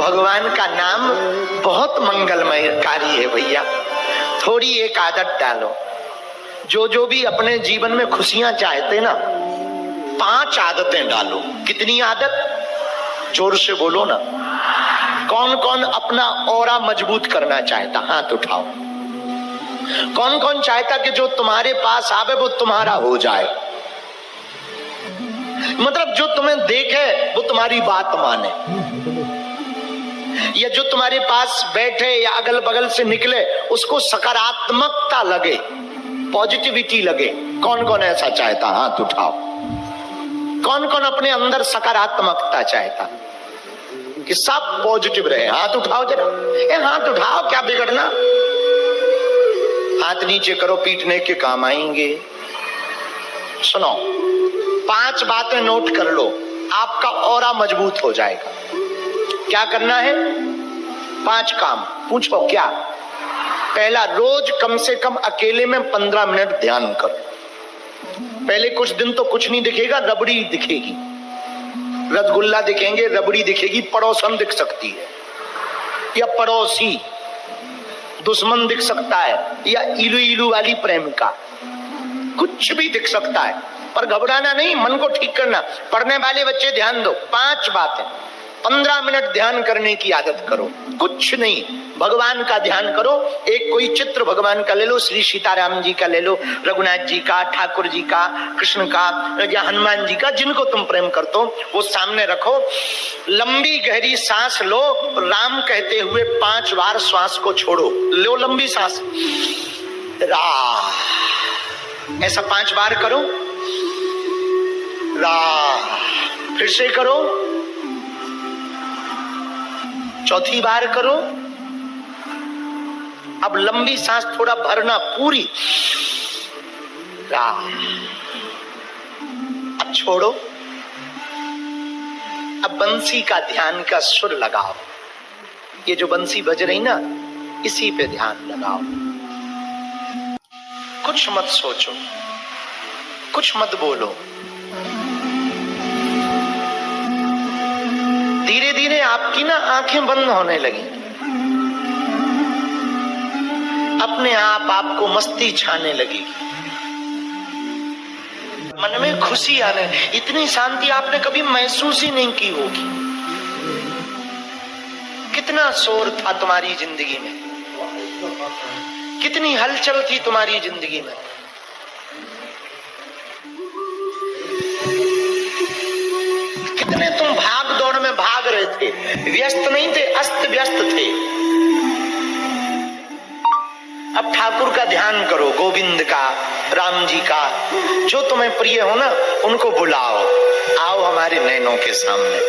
भगवान का नाम बहुत मंगलमय कार्य है भैया। थोड़ी एक आदत डालो, जो भी अपने जीवन में खुशियां चाहते ना, 5 आदतें डालो। कितनी आदत? जोर से बोलो ना। कौन कौन अपना ऑरा मजबूत करना चाहता? हाथ उठाओ। कौन कौन चाहता कि जो तुम्हारे पास आवे वो तुम्हारा हो जाए? मतलब जो तुम्हें देखे वो तुम्हारी बात माने, या जो तुम्हारे पास बैठे या अगल बगल से निकले उसको सकारात्मकता लगे, पॉजिटिविटी लगे। कौन कौन ऐसा चाहता? हाथ उठाओ। कौन कौन अपने अंदर सकारात्मकता चाहता कि सब पॉजिटिव रहे? हाथ उठाओ जरा। हाथ उठाओ, क्या बिगड़ना? हाथ नीचे करो, पीटने के काम आएंगे। सुनो, 5 बातें नोट कर लो, आपका ऑरा मजबूत हो जाएगा। क्या करना है? 5 काम। पूछो क्या? पहला, रोज कम से कम अकेले में 15 मिनट ध्यान करो। पहले कुछ दिन तो कुछ नहीं दिखेगा, रबड़ी दिखेगी, रसगुल्ला दिखेंगे, रबड़ी दिखेगी, पड़ोसन दिख सकती है, या पड़ोसी दुश्मन दिख सकता है, या इलू इलू वाली प्रेमिका, कुछ भी दिख सकता है। पर घबराना नहीं, मन को ठीक करना। पढ़ने वाले बच्चे ध्यान दो, 5 बातें। 15 मिनट ध्यान करने की आदत करो। कुछ नहीं, भगवान का ध्यान करो। एक कोई चित्र भगवान का ले लो, श्री सीताराम जी का ले लो, रघुनाथ जी का, ठाकुर जी का, कृष्ण का, या हनुमान जी का, जिनको तुम प्रेम करते हो वो सामने रखो। लंबी गहरी सांस लो, राम कहते हुए 5 बार श्वास को छोड़ो। लो लंबी सांस, रा, ऐसा 5 बार करो। रा, फिर से करो, चौथी बार करो। अब लंबी सांस थोड़ा भरना, पूरी। अब छोड़ो। अब बंसी का ध्यान का सुर लगाओ। ये जो बंसी बज रही ना, इसी पे ध्यान लगाओ। कुछ मत सोचो, कुछ मत बोलो। धीरे धीरे आपकी ना आंखें बंद होने लगी, अपने आप आपको मस्ती छाने लगी, मन में खुशी आने। इतनी शांति आपने कभी महसूस ही नहीं की होगी। कितना शोर था तुम्हारी जिंदगी में, कितनी हलचल थी तुम्हारी जिंदगी में। कितने तुम भाग दौड़ में भाग रहे थे, व्यस्त नहीं थे, अस्त व्यस्त थे। अब ठाकुर का ध्यान करो, गोविंद का, राम जी का, जो तुम्हें प्रिय हो ना उनको बुलाओ। आओ हमारे नैनों के सामने।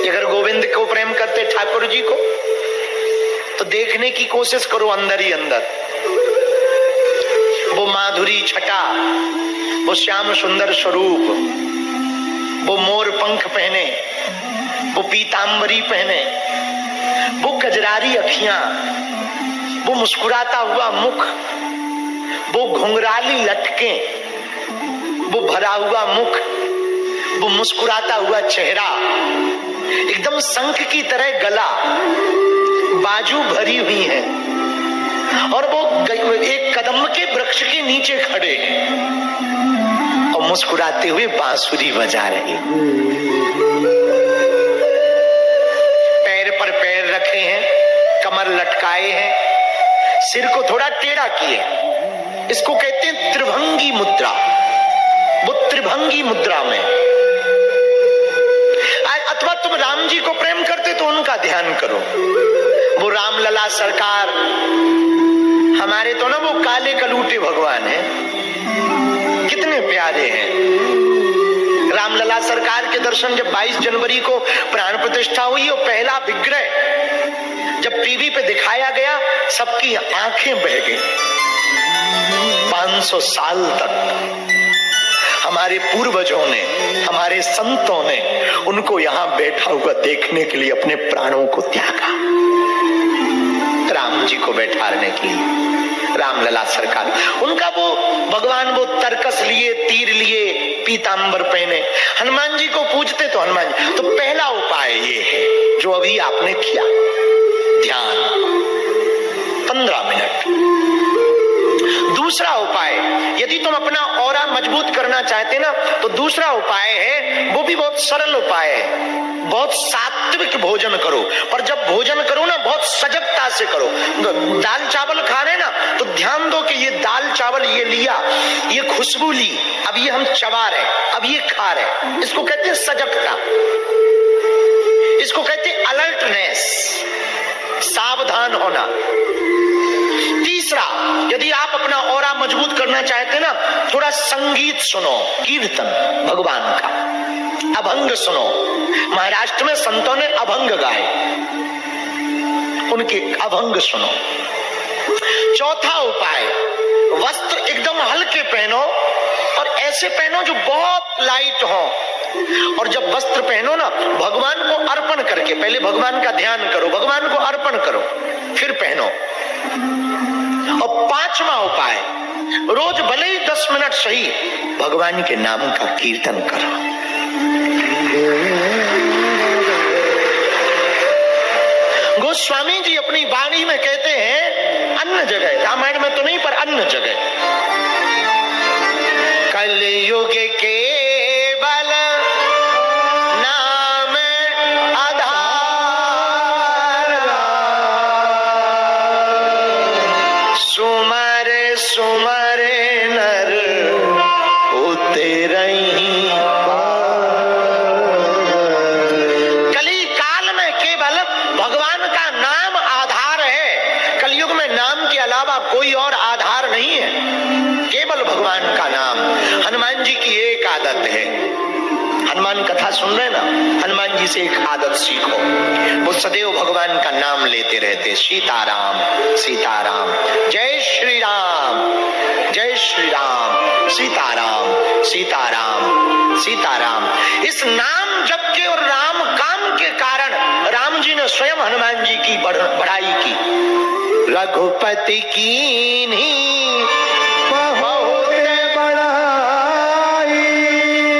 अगर गोविंद को प्रेम करते, ठाकुर जी को, तो देखने की कोशिश करो अंदर ही अंदर। वो माधुरी छटा, वो श्याम सुंदर स्वरूप, वो मोर पंख पहने, वो पीतांबरी पहने, वो कजरारी अखियां, वो मुस्कुराता हुआ मुख, वो घुंघराली लटकें, वो भरा हुआ मुख, वो मुस्कुराता हुआ चेहरा, एकदम शंख की तरह गला, बाजू भरी हुई है, और वो एक कदम के वृक्ष के नीचे खड़े और मुस्कुराते हुए बांसुरी बजा रहे। पैर पर पैर रखे हैं, कमर लटकाए हैं, सिर को थोड़ा टेढ़ा किए। इसको कहते हैं त्रिभंगी मुद्रा। वो त्रिभंगी मुद्रा में, अथवा तुम राम जी को प्रेम करते तो उनका ध्यान करो। वो राम लला सरकार, हमारे तो ना वो काले कलूटे भगवान हैं, कितने प्यारे हैं। रामलला सरकार के दर्शन जब 22 जनवरी को प्राण प्रतिष्ठा हुई और पहला विग्रह जब टीवी पे दिखाया गया, सबकी आंखें बह गई। 500 साल तक हमारे पूर्वजों ने, हमारे संतों ने उनको यहाँ बैठा हुआ देखने के लिए अपने प्राणों को त्यागा, राम जी को बैठाने के लिए। रामलला सरकार, उनका वो भगवान, वो तरकस लिए, तीर लिए, पीतांबर पहने, हनुमान जी को पूजते तो हनुमान जी। तो पहला उपाय ये है जो अभी आपने किया, ध्यान 15 मिनट। दूसरा उपाय, यदि तुम अपना ऑरा मजबूत करना चाहते ना, तो दूसरा उपाय है, वो भी बहुत सरल उपाय है। बहुत सात्विक भोजन करो, पर जब भोजन करो ना बहुत सजगता से करो। दाल चावल खा रहे ना, तो ध्यान दो कि ये दाल चावल ये लिया, ये खुशबू ली, अब ये हम चबा रहे, अब ये खा रहे, इसको कहते हैं सजगता, इसको कहते हैं अलर्टनेस, सावधान होना। तीसरा, यदि आप अपना ऑरा मजबूत करना चाहते ना, थोड़ा संगीत सुनो, कीर्तन भगवान का, अभंग सुनो। महाराष्ट्र में संतों ने अभंग गाए, उनके अभंग सुनो। चौथा उपाय, वस्त्र एकदम हल्के पहनो और ऐसे पहनो जो बहुत लाइट हो, और जब वस्त्र पहनो ना भगवान को अर्पण करके, पहले भगवान का ध्यान करो, भगवान को अर्पण करो, फिर पहनो। और पांचवा उपाय, रोज भले ही 10 मिनट सही भगवान के नाम का कीर्तन करो। गोस्वामी जी अपनी वाणी में कहते हैं, अन्य जगह, रामायण में तो नहीं पर अन्य जगह, कलयुग केवल नाम आधार, सुमर सुमर नर उतरहि। कली काल में केवल भगवान का नाम आधार है। कलयुग में नाम के अलावा कोई और आधार नहीं है, केवल भगवान का नाम। हनुमान जी की एक आदत है, हनुमान कथा सुन रहे ना, हनुमान जी से एक आदत सीखो, वो सदैव भगवान का नाम लेते रहते, सीताराम सीताराम, जय श्री राम जय श्री राम, सीताराम सीताराम सीताराम। इस नाम जप के और राम काम के कारण राम जी ने स्वयं हनुमान जी की बढ़ाई की। रघुपति कीन्ही बहुत बड़ाई,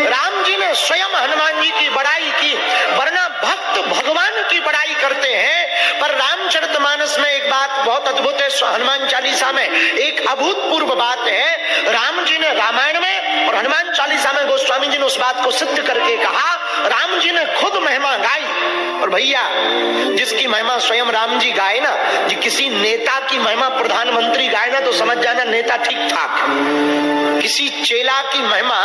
राम जी ने स्वयं हनुमान जी की बढ़ाई की। वरना भक्त भगवान की बढ़ाई करते हैं, पर रामचरितमानस में एक बात बहुत अद्भुत है, हनुमान चालीसा में एक अभूतपूर्व बात है। राम जी ने रामायण में और हनुमान चालीसा में गोस्वामी जी ने उस बात को सिद्ध करके कहा, राम जी ने खुद महिमा गाई। और भैया, जिसकी महिमा स्वयं राम जी गाए ना, जी किसी नेता की महिमा प्रधानमंत्री गाए ना, तो समझ जाना नेता ठीक ठाक। किसी चेला की महिमा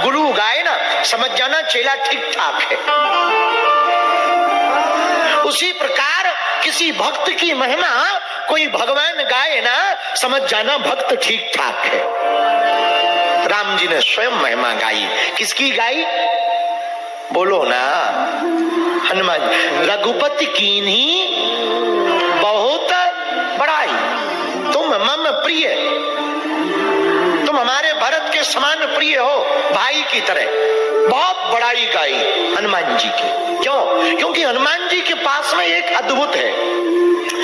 गुरु गाए ना, समझ जाना चेला ठीक ठाक है। उसी प्रकार किसी भक्त की महिमा कोई भगवान गाए ना, समझ जाना भक्त ठीक ठाक है। राम जी ने स्वयं महिमा गाई, किसकी गाई बोलो ना, हनुमान। रघुपति कीन्ही बहुत बड़ाई, तुम मम प्रिय, तुम हमारे भरत के समान प्रिय हो, भाई की तरह। बहुत बड़ाई गाई हनुमान जी की। क्यों? क्योंकि हनुमान जी के पास में एक अद्भुत है,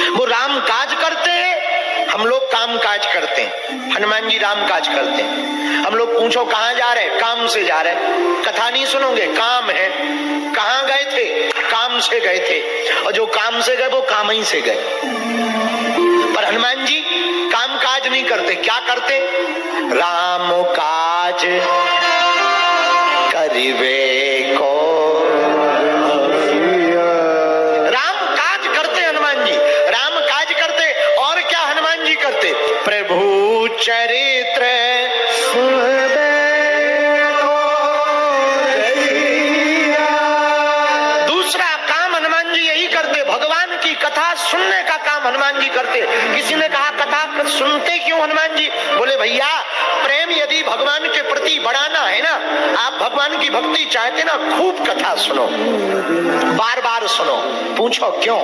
वो राम काज करते हैं, हम लोग काम काज करते हैं। हनुमान जी राम काज करते हैं। हम लोग पूछो कहां जा रहे, काम से जा रहे। कथा नहीं सुनोगे, काम है। कहां गए थे, काम से गए थे। और जो काम से गए वो काम ही से गए। पर हनुमान जी काम काज नहीं करते, क्या करते? राम काज करिबे को, राम काज करते हनुमान जी, राम काज करते। और क्या हनुमान जी करते? प्रभु चरित्र सुनबे को रसिया। दूसरा काम हनुमान जी यही करते, भगवान की कथा सुनने का काम हनुमान जी करते। किसी ने कहा कथा सुनते क्यों हनुमान जी? बोले भैया, प्रेम यदि भगवान के प्रति बढ़ाना है ना, आप भगवान की भक्ति चाहते ना, खूब कथा सुनो, बार बार सुनो। पूछो क्यों?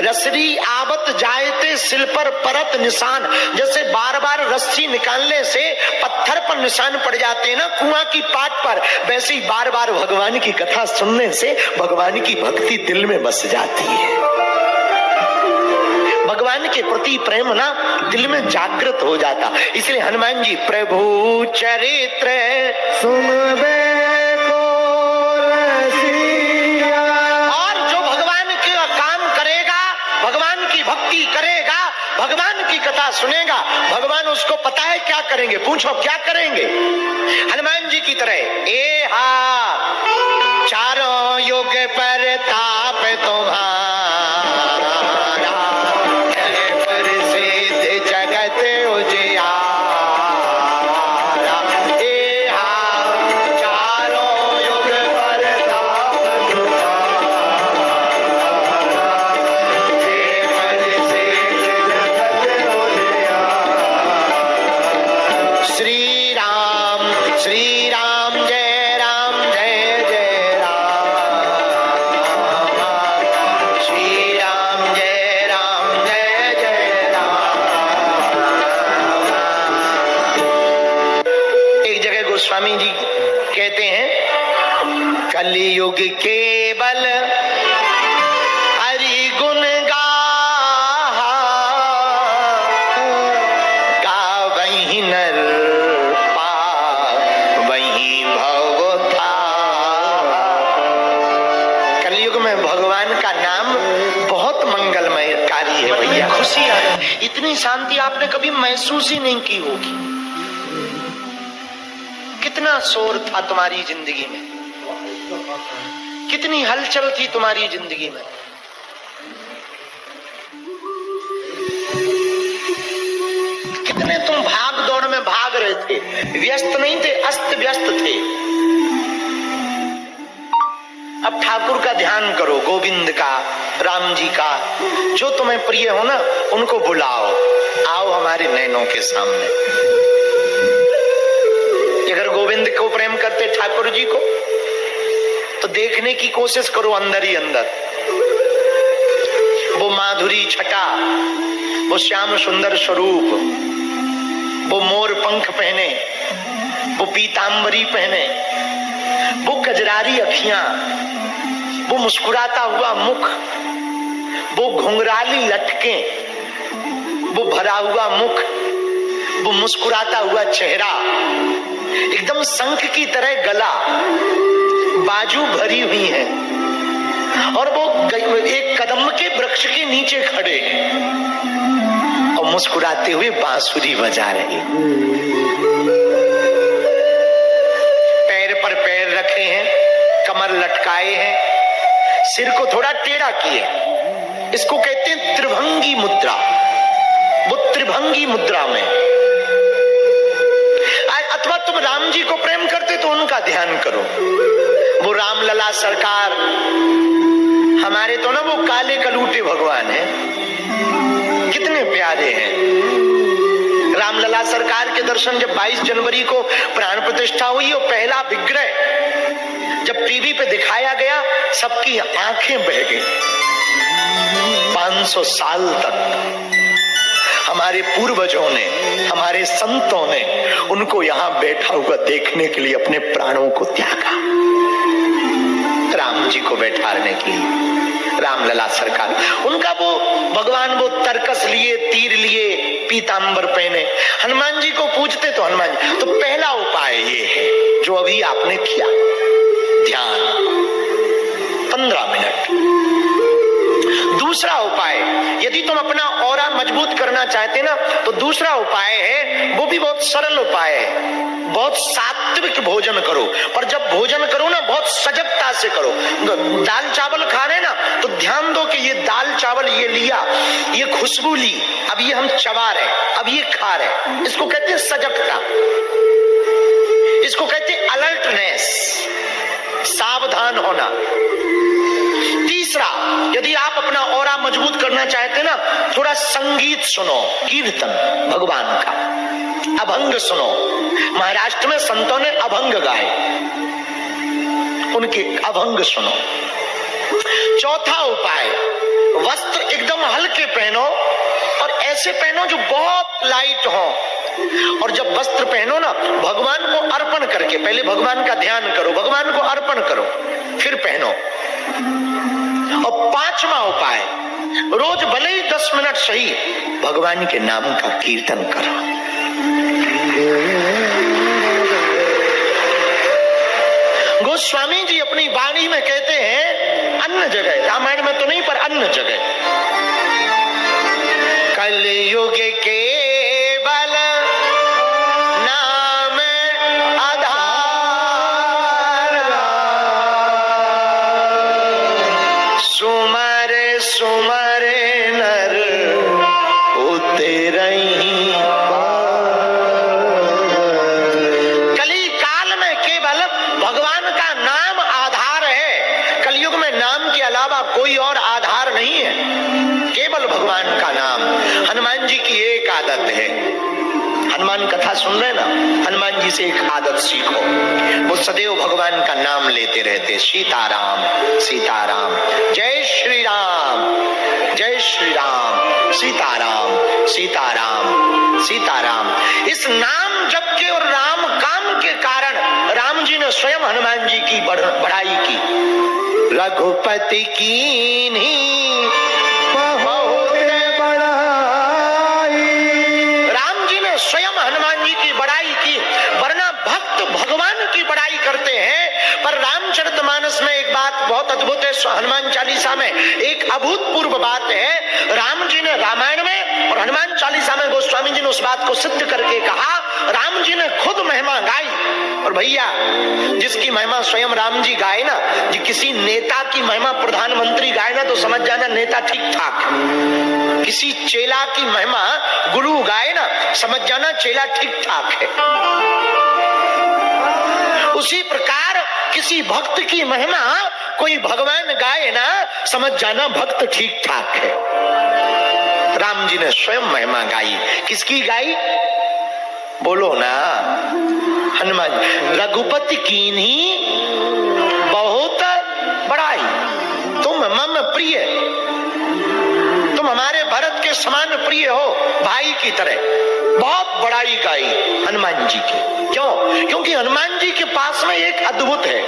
रसरी आवत जायते सिल पर परत निशान, जैसे बार बार रस्सी निकालने से पत्थर पर निशान पड़ जाते हैं ना कुआं की पाट पर, वैसे ही बार बार भगवान की कथा सुनने से भगवान की भक्ति दिल में बस जाती है। भगवान के प्रति प्रेम ना दिल में जागृत हो जाता। इसलिए हनुमान जी प्रभु चरित्र सुनबे क्या सुनेगा, भगवान उसको पता है क्या करेंगे। पूछो क्या करेंगे? हनुमान जी की तरह, ए हा चारों युग पर ताप तुम्हारा, प्रसिद्ध जगत उजियारा। ए हा चारों युग पर ताप तुम्हारा, प्रसिद्ध जगत उजियारा। श्री राम जय राम जय जय राम, श्री राम जय जय राम। एक जगह गोस्वामी जी कहते हैं, कलियुग केवल हरि गुण गावहीं नर पावहीं भव था। कलयुग में भगवान का नाम बहुत मंगलमयकारी है भैया। खुशी आ रही, इतनी शांति आपने कभी महसूस ही नहीं की होगी। कितना शोर था तुम्हारी जिंदगी में, कितनी हलचल थी तुम्हारी जिंदगी में। कितने तुम भाग दौड़ में भाग रहे थे, व्यस्त नहीं थे, अस्त व्यस्त थे। अब ठाकुर का ध्यान करो, गोविंद का, राम जी का, जो तुम्हें प्रिय हो ना उनको बुलाओ, आओ हमारे नैनों के सामने। अगर गोविंद को प्रेम करते ठाकुर जी को तो देखने की कोशिश करो अंदर ही अंदर। वो माधुरी छटा, वो श्याम सुंदर स्वरूप, वो मोर पंख पहने, वो पीतांबरी पहने, वो कजरारी अखियां, वो मुस्कुराता हुआ मुख, वो घुंघराली लटकें, वो भरा हुआ मुख, वो मुस्कुराता हुआ चेहरा, एकदम शंख की तरह गला, बाजू भरी हुई है, और वो एक कदम के वृक्ष के नीचे खड़े हैं और मुस्कुराते हुए बांसुरी बजा रहे हैं। पैर पर पैर रखे हैं, कमर लटकाए हैं, सिर को थोड़ा टेढ़ा किए। इसको कहते हैं त्रिभंगी मुद्रा। वो त्रिभंगी मुद्रा में, अथवा तुम राम जी को प्रेम करते तो उनका ध्यान करो। वो रामलला सरकार, हमारे तो ना वो काले कलूटे भगवान है, कितने प्यारे हैं। रामलला सरकार के दर्शन जब 22 जनवरी को प्राण प्रतिष्ठा हुई और पहला विग्रह जब टीवी पे दिखाया गया, सबकी आंखें बह गई। 500 साल तक हमारे पूर्वजों ने, हमारे संतों ने उनको यहाँ बैठा हुआ देखने के लिए अपने प्राणों को त्यागा, राम जी को बैठाने के लिए। रामलला सरकार, उनका वो भगवान, वो तरकस लिए, तीर लिए, पीतांबर पहने, हनुमान जी को पूजते तो हनुमान जी। तो पहला उपाय ये है जो अभी आपने किया, ध्यान 15 मिनट। दूसरा उपाय, यदि तुम अपना ऑरा मजबूत करना चाहते ना तो दूसरा उपाय है, वो भी बहुत सरल उपाय है। बहुत सात्विक भोजन करो, पर जब भोजन करो ना बहुत सजगता से करो। दाल चावल खा रहे ना तो ध्यान दो कि ये दाल चावल ये लिया, ये खुशबू ली, अब ये हम चबा रहे, अब ये खा रहे। इसको कहते हैं सजगता, इसको कहते हैं अलर्टनेस, सावधान होना। तीसरा, यदि आप अपना ऑरा मजबूत करना चाहते ना, थोड़ा संगीत सुनो, कीर्तन भगवान का, अभंग सुनो। महाराष्ट्र में संतों ने अभंग गाए, उनके अभंग सुनो। चौथा उपाय, वस्त्र एकदम हल्के पहनो और ऐसे पहनो जो बहुत लाइट हो, और जब वस्त्र पहनो ना भगवान को अर्पण करके, पहले भगवान का ध्यान करो, भगवान को अर्पण करो, फिर पहनो। और पांचवा उपाय, रोज भले ही 10 मिनट सही भगवान के नाम का कीर्तन करो। गोस्वामी जी अपनी वाणी में कहते हैं, अन्य जगह, रामायण में तो नहीं पर अन्य जगह, कलयुग के सुन रहे ना, हनुमान जी से एक आदत सीखो। वो सदैव भगवान का नाम लेते रहते, सीताराम सीताराम, जय श्री राम जय श्री राम, सीताराम सीताराम सीताराम। इस नाम जप के और राम काम के कारण राम जी ने स्वयं हनुमान जी की बड़ाई की। रघुपति कीन्ही बहुत बड़ाई, राम जी ने स्वयं हनुमान जी की बड़ाई की। वरना भक्त भगवान की बड़ाई करते हैं, पर रामचरितमानस में एक बात बहुत अद्भुत है। हनुमान चालीसा में एक अभूतपूर्व बात है। राम जी ने रामायण में और हनुमान चालीसा में गोस्वामी जी ने उस बात को सिद्ध करके कहा। राम जी ने खुद महिमा गाई, और भैया जिसकी महिमा स्वयं राम जी गाए ना, जी किसी नेता की महिमा प्रधानमंत्री गाए ना, तो समझ जाना नेता ठीक ठाक। किसी चेला की महिमा गुरु गाए ना, समझ जाना चेला ठीक ठाक है। उसी प्रकार किसी भक्त की महिमा कोई भगवान गाए ना, समझ जाना भक्त ठीक ठाक है। राम जी ने स्वयं महिमा गाई। किसकी गाई? बोलो ना, हनुमान। रघुपति कीन्ही बहुत बड़ाई, तुम मम प्रिय, तुम हमारे भरत के समान प्रिय हो, भाई की तरह। बहुत बड़ाई गाई हनुमान जी की। क्यों? क्योंकि हनुमान जी के पास में एक अद्भुत है।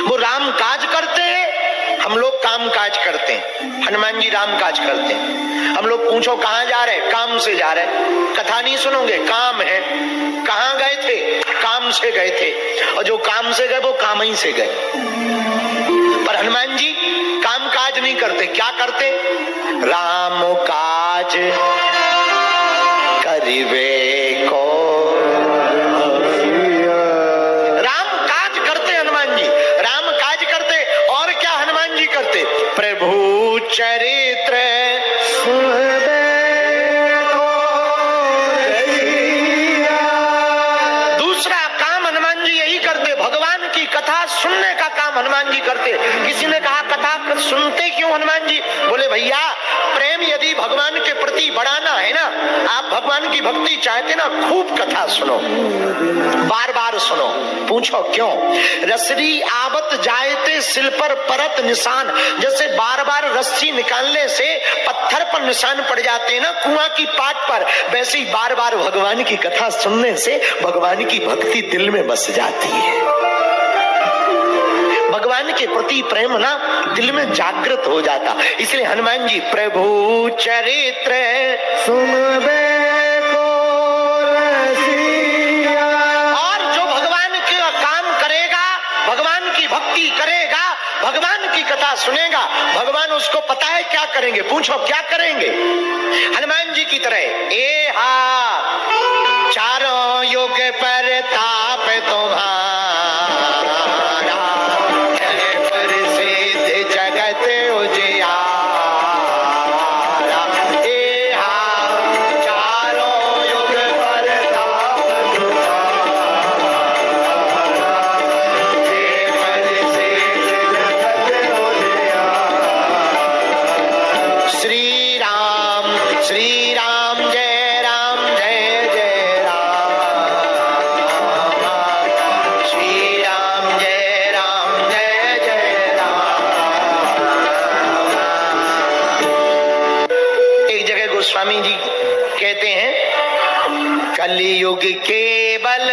वो राम काज करते हैं, हम लोग काम काज करते हैं। हनुमान जी राम काज करते हैं। हम लोग पूछो कहां जा रहे? काम से जा रहे। कथा नहीं सुनोगे, काम है। कहां गए थे? काम से गए थे। और जो काम से गए वो काम ही से गए। पर हनुमान जी काम काज नहीं करते। क्या करते? राम काज करिवे को, राम काज करते हनुमान जी, राम काज करते। और क्या हनुमान जी करते? प्रभु चरित्र सुनबे को रसिया। दूसरा काम हनुमान जी यही करते, भगवान की कथा सुनने का काम हनुमान जी करते। किसी ने कहा कथा सुनते क्यों हनुमान जी? बोले भैया प्रेम यदि भगवान के प्रति बढ़ाना है ना, आप भगवान की भक्ति चाहते ना, खूब कथा सुनो, बार बार सुनो। पूछो क्यों? रसरी आवत जायते सिल पर परत निशान। जैसे बार बार रस्सी निकालने से पत्थर पर निशान पड़ जाते हैं ना कुआं की पाट पर, वैसे ही बार बार भगवान की कथा सुनने से भगवान की भक्ति दिल में बस जाती है। भगवान के प्रति प्रेम ना दिल में जागृत हो जाता। इसलिए हनुमान जी प्रभु चरित्र सुनबे को रसिया। और जो भगवान का काम करेगा, भगवान की भक्ति करेगा, भगवान की कथा सुनेगा, भगवान उसको पता है क्या करेंगे। पूछो क्या करेंगे? हनुमान जी की तरह ए हा चारों युग पर ताप तुम्हारा, स्वामी जी कहते हैं कलयुग केवल